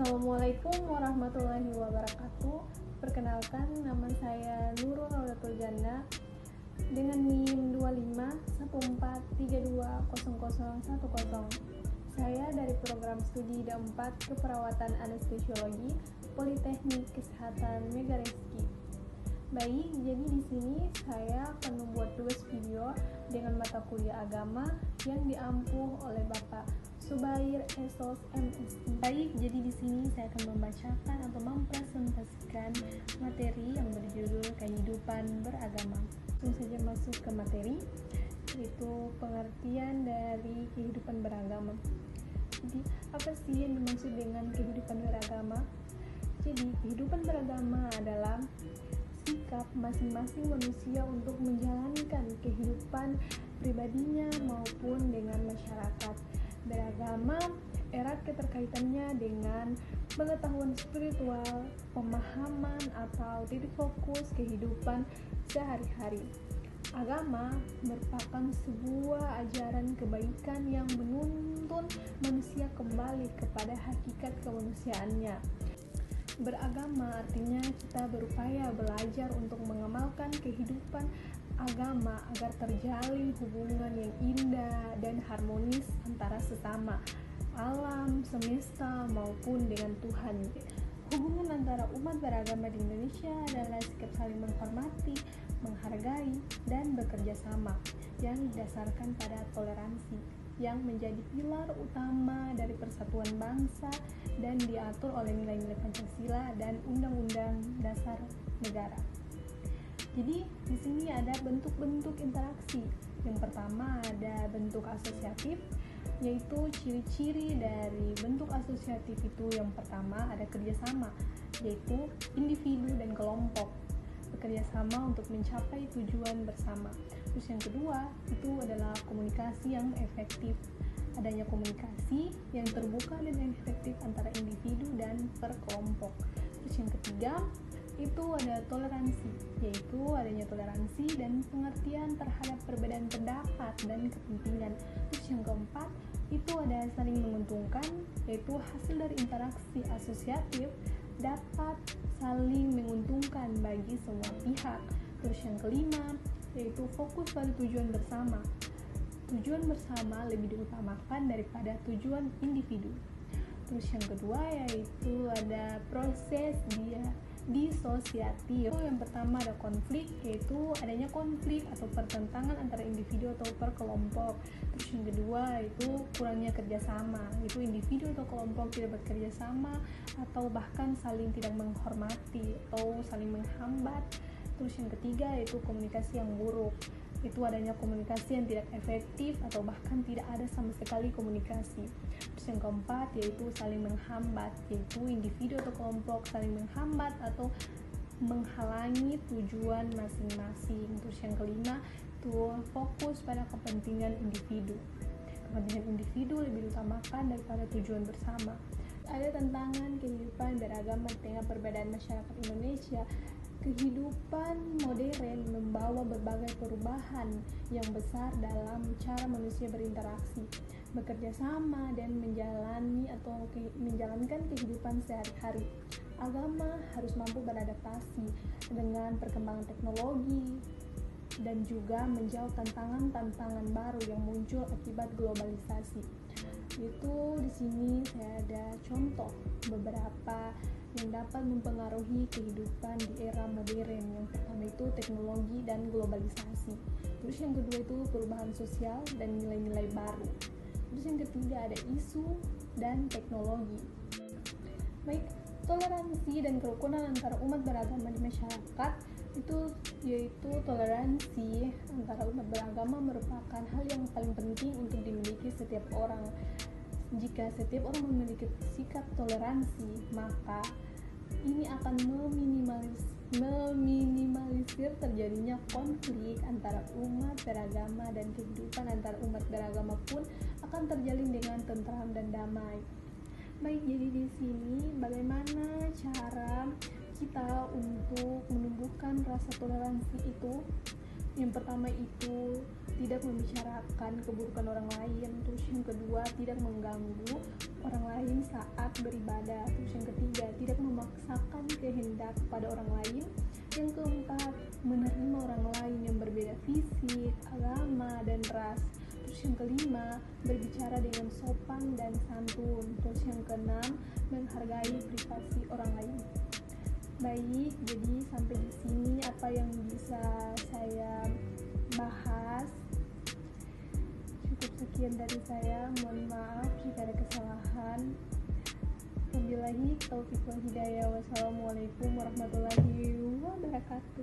Assalamualaikum warahmatullahi wabarakatuh. Perkenalkan, nama saya Nurul Audatul Jannah dengan NIM 2514320010. Saya dari program studi D4 Keperawatan Anestesiologi Politeknik Kesehatan Megareski. Baik, jadi di sini saya akan membuat 2 video dengan mata kuliah agama yang diampuh oleh Bapak Subair Esos MSI. Baik, jadi di sini saya akan membacakan atau mempresentasikan materi yang berjudul kehidupan beragama. Langsung saja masuk ke materi, yaitu pengertian dari kehidupan beragama. Jadi, apa sih yang dimaksud dengan kehidupan beragama? Jadi, kehidupan beragama adalah sikap masing-masing manusia untuk menjalankan kehidupan pribadinya maupun dengan masyarakat. Beragama erat keterkaitannya dengan pengetahuan spiritual, pemahaman atau titik fokus kehidupan sehari-hari. Agama merupakan sebuah ajaran kebaikan yang menuntun manusia kembali kepada hakikat kemanusiaannya. Beragama artinya kita berupaya belajar untuk mengamalkan kehidupan agama agar terjalin hubungan yang indah dan harmonis antara sesama, alam, semesta maupun dengan Tuhan. Hubungan antara umat beragama di Indonesia adalah sikap saling menghormati, menghargai, dan bekerja sama yang didasarkan pada toleransi yang menjadi pilar utama dari persatuan bangsa dan diatur oleh nilai-nilai Pancasila dan Undang-Undang Dasar Negara. Jadi di sini ada bentuk-bentuk interaksi. Yang pertama ada bentuk asosiatif, yaitu ciri-ciri dari bentuk asosiatif itu yang pertama ada kerjasama, yaitu individu dan kelompok bekerja sama untuk mencapai tujuan bersama. Terus yang kedua itu adalah komunikasi yang efektif. Adanya komunikasi yang terbuka dan efektif antara individu dan perkelompok. Terus yang ketiga itu ada toleransi, yaitu adanya toleransi dan pengertian terhadap perbedaan pendapat dan kepentingan. Terus yang keempat itu ada saling menguntungkan, yaitu hasil dari interaksi asosiatif dapat saling menguntungkan bagi semua pihak. Terus yang kelima yaitu fokus pada tujuan bersama. Tujuan bersama lebih diutamakan daripada tujuan individu. Terus yang kedua yaitu ada proses disosiatif. Yang pertama ada konflik, yaitu adanya konflik atau pertentangan antara individu atau perkelompok. Terus yang kedua itu kurangnya kerjasama, yaitu individu atau kelompok tidak bekerja sama atau bahkan saling tidak menghormati atau saling menghambat. Terus yang ketiga yaitu komunikasi yang buruk, itu adanya komunikasi yang tidak efektif atau bahkan tidak ada sama sekali komunikasi. Terus yang keempat yaitu saling menghambat, yaitu individu atau kelompok saling menghambat atau menghalangi tujuan masing-masing. Terus yang kelima itu fokus pada kepentingan individu. Kepentingan individu lebih diutamakan daripada tujuan bersama. Ada tantangan kehidupan beragama di tengah perbedaan masyarakat Indonesia. Kehidupan modern membawa berbagai perubahan yang besar dalam cara manusia berinteraksi, bekerja sama, dan menjalankan kehidupan sehari-hari. Agama harus mampu beradaptasi dengan perkembangan teknologi dan juga menjawab tantangan-tantangan baru yang muncul akibat globalisasi. Itu di sini saya ada contoh beberapa yang dapat mempengaruhi kehidupan di era modern. Yang pertama itu teknologi dan globalisasi. Terus yang kedua itu perubahan sosial dan nilai-nilai baru. Terus yang ketiga ada isu dan teknologi. Baik, toleransi dan kerukunan antara umat beragama di masyarakat itu yaitu toleransi antara umat beragama merupakan hal yang paling penting untuk dimiliki setiap orang. Jika setiap orang memiliki sikap toleransi, maka ini akan meminimalisir terjadinya konflik antara umat beragama, dan kehidupan antara umat beragama pun akan terjalin dengan tentram dan damai. Baik, jadi di sini bagaimana cara kita untuk menumbuhkan rasa toleransi itu? Yang pertama itu tidak membicarakan keburukan orang lain. Terus yang kedua, tidak mengganggu orang lain saat beribadah. Terus yang ketiga, tidak memaksakan kehendak pada orang lain. Yang keempat, menerima orang lain yang berbeda fisik, agama, dan ras. Terus yang kelima, berbicara dengan sopan dan santun. Terus yang keenam, menghargai privasi orang lain. Baik, jadi sampai di sini apa yang bisa saya bahas. Cukup sekian dari saya. Mohon maaf jika ada kesalahan. Wabillahi taufiq wal hidayah. Wassalamualaikum warahmatullahi wabarakatuh.